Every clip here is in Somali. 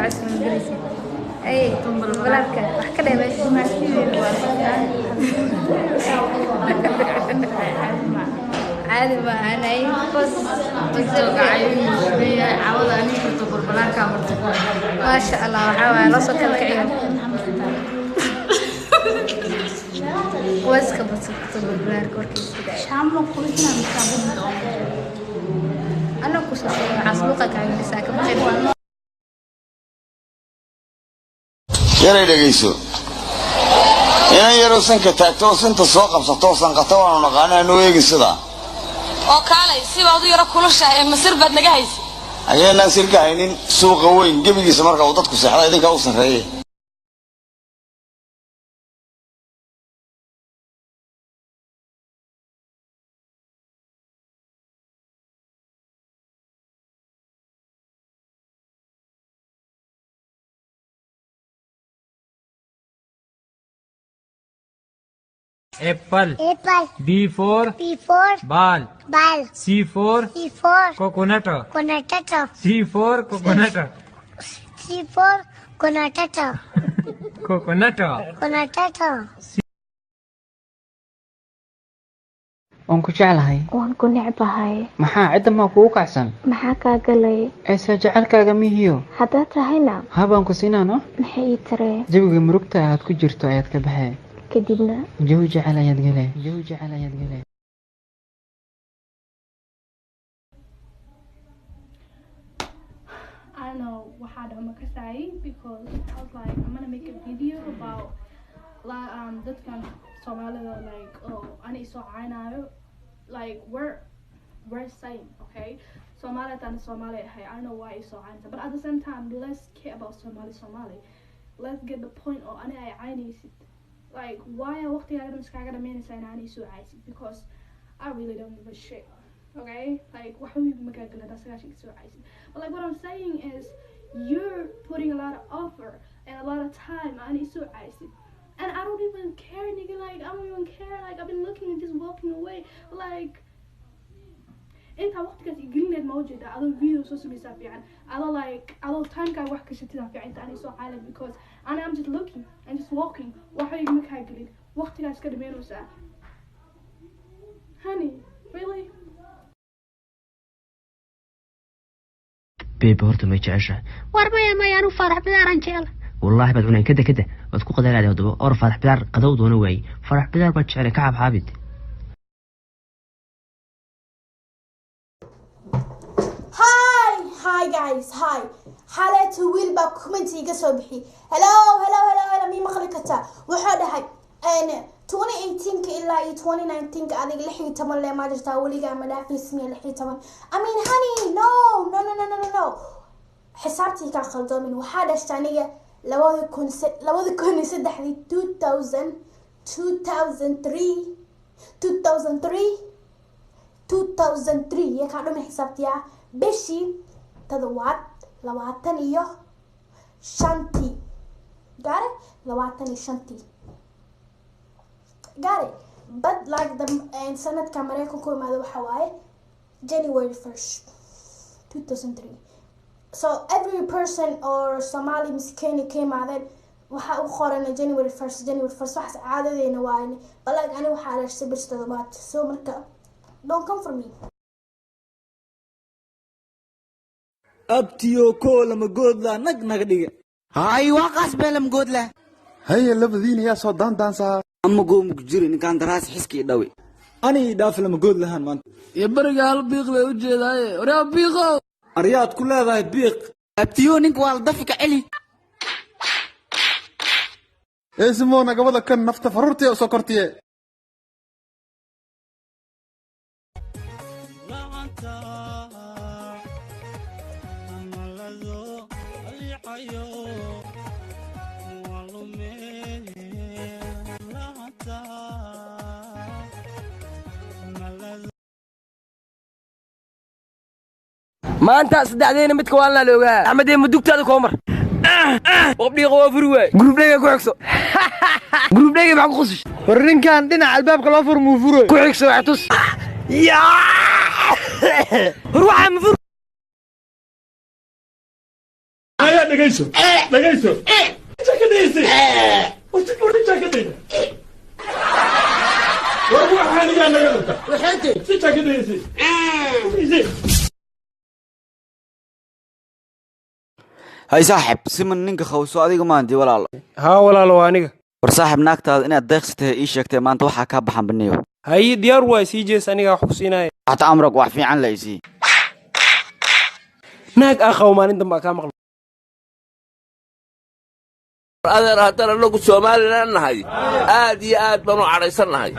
عايز إنجليزي أي بلارك أحكي لي بس ما عادي بقى أنا أي بس عوض أني كنت بربلارك عمرتك ما شاء الله وحاول لصق الكعيون واسكب بس بربلارك وركيز كده شامل كلنا مكابين أنا كوسة عصبوقك عن لساك بخير يلا دقيسو إنا يروسن كتاكتو سنت السوق بسطو سنقطو ونقانا نويجي سدا oo kaalay si baad u yara kulushahay masir baad naga haysi ayana sirka haynin suuqa weyn gabigiisa marka uu dadku seexday idinka u sareeyay Apple. Apple. B for ball. C for coconut. C for coconut. Coconut. waan ku jeclahay waan ku necbahay maxaa cidda ma kugu kacsan maxaa ka galay aysa jecelkaaga mihiyo hadaa tahayna habaan ku siinaano maxay ii taree jawiga murugta aad ku jirto ayaad ka baxay kadibna jawi jecel ayaad galay I don't know what had Makasai because I was like, I'm gonna make a video about that kind of Somali like I need so I know like we're same, okay? Somali and Somali, hey, I don't know why it's so I but at the same time let's care about Somali. Let's get the point of I need like why I walked the items I saying I need so I because I really don't give a shit. Okay, like what we make a that's actually so icy. But like what I'm saying is you're putting a lot of effort and a lot of time and it's so icy. And I don't even care, nigga, like I don't even care, like I've been looking and just walking away. Like انت وقتك يقلنا الموجودة على الفيديو سو سمي سافي عن على like على التايم كان واحد كشتي سافي عن تاني سو عالم because I'm just looking and just walking واحد يمك هاي قليل وقتك اسكت مينو ساعة honey really بيبي هورتا ما يجعشها warmaya mayaan u farax bidaaran jecel والله بعد عنان كده واد ku qadaar aad wadaba or farax bidaar qadow doona way farax bidaar baad jecel ka xabxabid Hi guys, hi. حالته ويل با كومنتي iga soo bixi. Hello mi maqli kartaa. Waxa dhahay 2018 ka ilaa 2019 ka adiga 16 le ma jirtaa waliga ma dhaafismi 16. I mean honey, no. xisaabtii ka qaldamin waxa dhashay aniga 2003 ya ka dhumay xisaabtiya bishii toddobaad 25 got it 25 got it but like the sanadka Mareykanku imaado waxa waaye January 1st 2003 so every person or Somali miskini came out waxa u qoran January 1st wax caadadeena waayne but like ani waxa la sibir toddobaad so marka don't come for me abtiyo koola ma goodla nag dhiga hay waqas beelam goodla hay labadiina yaa soo daandaansa ama goom ku jirin kan daraas xiski dhawe ani dhaaf lama good lahan maanta iyo bariga hal biiq bay u jeedaaye oraa biiqo ariyaad ku leedahay biiq abtiyo ninka waa dafka celi ismoona gabadha kan nafta farurtiya soo kortiye maanta saddexdeena midka waan la loogaa axmedee mudugtaada koomar wabdhiiqo waa furi waay gurubdhayga ku xigso gurubdhayga maxaa ku qusish war ninkan dhinaca albaabka loo fur muu furo ku xigso wax tus hor waxaa ma fur dhagayso dhagayso jakadaysi wati ku jakadaysi waxaan iga nagalta waxaanti si jakadaysi hay saaxib siman ninka khawso adiga maantii walaalo haa walaalo waa aniga war saaxib naagtaada inaad deeqsatay ii sheegtay maanta waxaa kaa baxan baniyo hay diyaar waa sii jees aniga wax ku siinaya hata amrag wax fiican la isii naag akhaw maalintan baa kaa maqlo adeer haddana anagu Soomaaliland nahay aad iyo aad baan u cadhaysanahay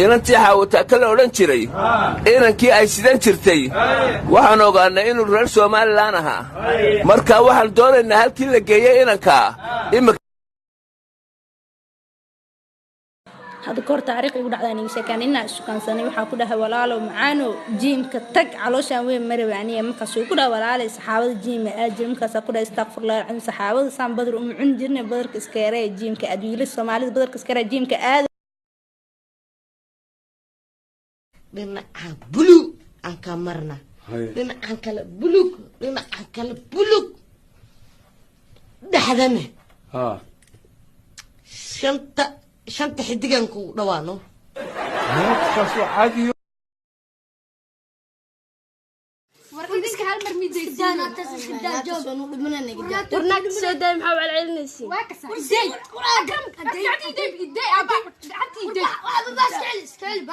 inantii xaawata kala odhan jiray inankii ay sidan jirtay waxaan ogaanay inuu reer Soomaaliland ahaa marka waxaan doonaynaa halkii la geeyay inanka هذا كور تاريخ يقول عداني سكان إننا سكان سنة وحاكوده ولاله معانو جيم كتك علوشان وين مريبانية مكسو كوده ولاله صحابة جيم جيم كسا كوده استغفر الله عن صحابة سام بدر عندنا بدر كسكري جيم كأدويل الصومالي بدر كسكري جيم كأد لنا بلو عن كامرنا لنا عن كلا بلوك لنا عن كلا بلوك ده حدنا شنطة حديقانكو دوانو شو عادي ورقدك هالمر ميدي سدان سدان جوب ورناك سدان محاول على النسي ورزي وراكم قاعد يدي ابا قاعد يدي بس كلس كلب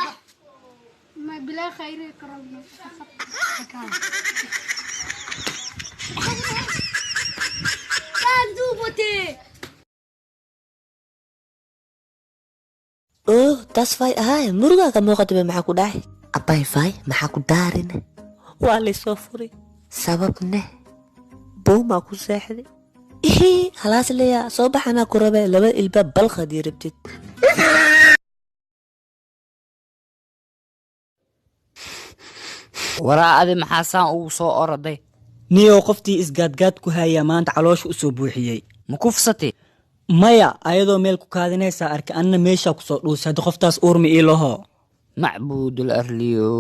ما بلا خير يقربنا كان دوبتي taas fay ahaay murugaaga muuqataba maxaa ku dhahay abay fay maxaa ku daarine waa laysoo furay sababne buumaa ku seexday halaas leeyaa soo baxanaa ku rabe laba ilbaab balqadii rabtid waraa adi maxaa saan ugu soo oroday niyow qoftii isgaadgaad ku hayaa maanta caloosha u soo buuxiyey ma ku fusatay maya ayadoo meel ku kaadinaysaa arkay anna meeshaa ku soo dhuusay hadda qoftaas uurmi ii laho macbuudul arliyo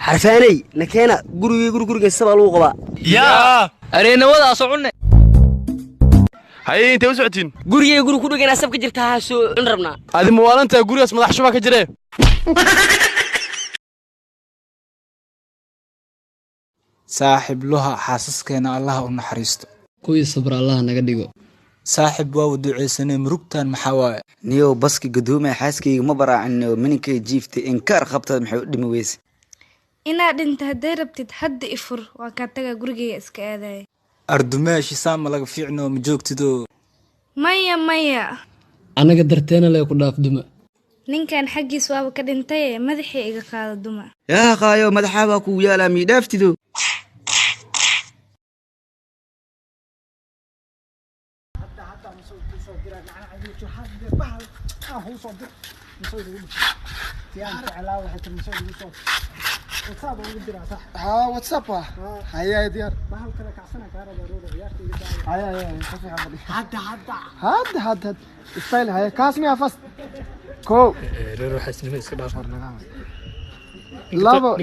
xarfaanay nakeena guriga sabaa lagu qabaa yaa areenawadaasoo cunne haye intee u socotiin gurigay guri ku dhigana sab ka jirta ha soo cun rabnaa adi mawaalantaa gurigaas madax shubaa ka jiree saaxib luha xaasaskeena allaha u naxariisto kuwii sabra allaha naga dhigo saaxib waa duceysanay murugtaan maxaa waaye niyow baski gadoomay xaaskayga ma baraacinayo mininkay jiiftay inkaar qabtad maxay u dhimi weyse inaad dhinta hadday rabtid hadda ifur waa kaa tagaa gurigayga iska aadaya ardumeeshi saama laga fiicnoo ma joogtido maya annaga darteena lee ku dhaaf duma ninkan xaggiis waaba ka dhintaye madaxii iga qaada duma yaa qaayo madaxaabaa kugu yaalaa miidhaaftido واتساب هيا ديار هاد ستايل هيا كاسمي فاست كو روح اسمي اسك دافر لا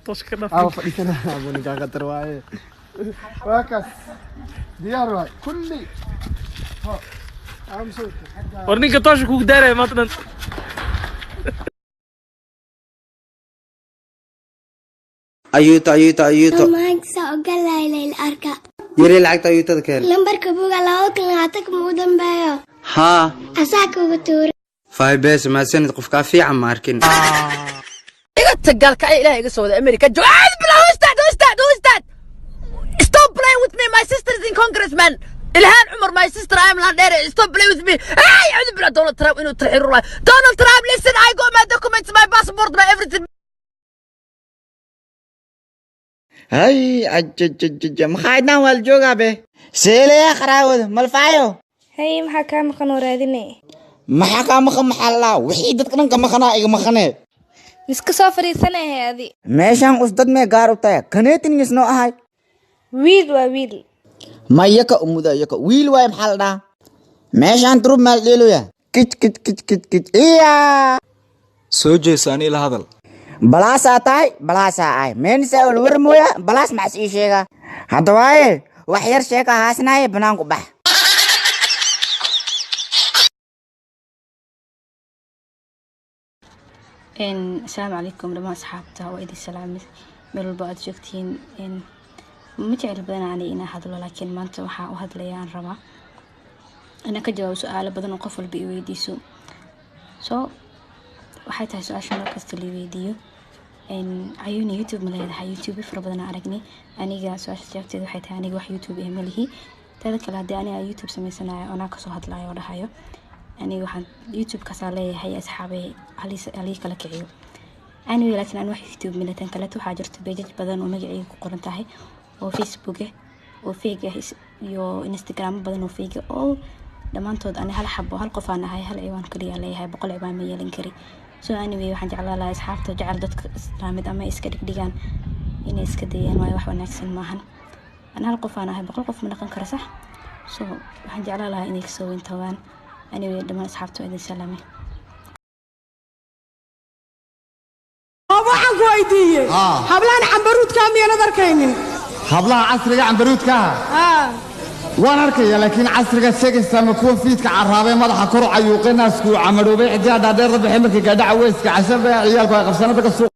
توش كده او فديتنا ابو نجا قدر واي واكس ديار كلي ورنيك توش كوك داري مثلا ayuuto maagsa ogalaylay arka yiri lacagta ayuutada keen lambarka buuga laba kalaatag muu dambeeyo haa asaa kugu tuuri faybees ma sanad qofka fiican ma arkin iga tagalka ilaahay iga soo wada America joad bla ustaad stop playing with me my sister is in congressman ilhan umar my sister I am not there stop playing with me ay a'udhu billahi Donald Trump inuu tarxiir rulay Donald Trump listen I got my documents my passport my everything هاي عجججج مخايدنا والجوغا به سيلي يا خراود مالفايو هاي maxaa ka maqan waraadine maxaa ka maqan maxalla wixii dadkan ka maqanaa iga maqanee iska soo fariisanahay adi meeshan usdad mee gaar u tahay kaneetin isnoo ahay wiil waa wiil mayaka umuda yaka wiil waay maxaa la dhahaa meeshan turub maal dheeloya kit iya soo jeesaani la hadal balaasaa tahay balaasaa ahay meenisa ol war mooya balaas maxas ii sheega hadda waaye wax yar sheeka haasnaaye banaanku bax السلام عليكم لما أصحابتها وإيدي السلام ميل البعض جوكتين ما جعل بدنا علي إنا هذا لكن ما أنت وهذا ليان ربا أنا كجواب سؤال بدنا نقفل بيويديسو waxay tahay su'aasha loo kasta liiweydiyo ayuuna youtube ma leedahay youtube fara badan aragni aniga su'aasha jawaabteedu waxay tahay aniga wax youtube ee ma lihi tada kale hadii aniga youtube sameysanayo ona ka soo hadlayo oo dhahayo aniga waxaan youtube ka leeyahay asxaabay halii kala kiciyo aniga laakiin aan wax youtube milatan kale waxaa jirta page badan oo magacayga ku qoran tahay oo facebook oo fake iyo instagram badan oo fake oo dhamaantood ani hal xabo hal qof aan ahay hal ciwaan kaliya leeyahay 100 ciwaan ma yeelan kari soo anyway waxaan jeclaan lahaa asxaabta jecel dadka islaamid ama iska dhigdhigaan inay iska dayaan way wax wanaagsan maahan ana hal qof aan ahay 100 qof ma dhaqan kara sax soo waxaan jeclaan lahaa inay soo wintawaan anyway dhamaan asxaabta idin salaamay waxaan ku weydiiyay hablaan cambaruudka miyana darkaynin hablaha casriga cambaruudka waan arkaya laakiin casriga sheegaysa ma kuwa fiidka caraabay madaxa kor ayuu qeynasku camaroobay cidda dhaadheer bixin markii gaadhaca weyska casaba ciyaalku ay qabsanada ka soo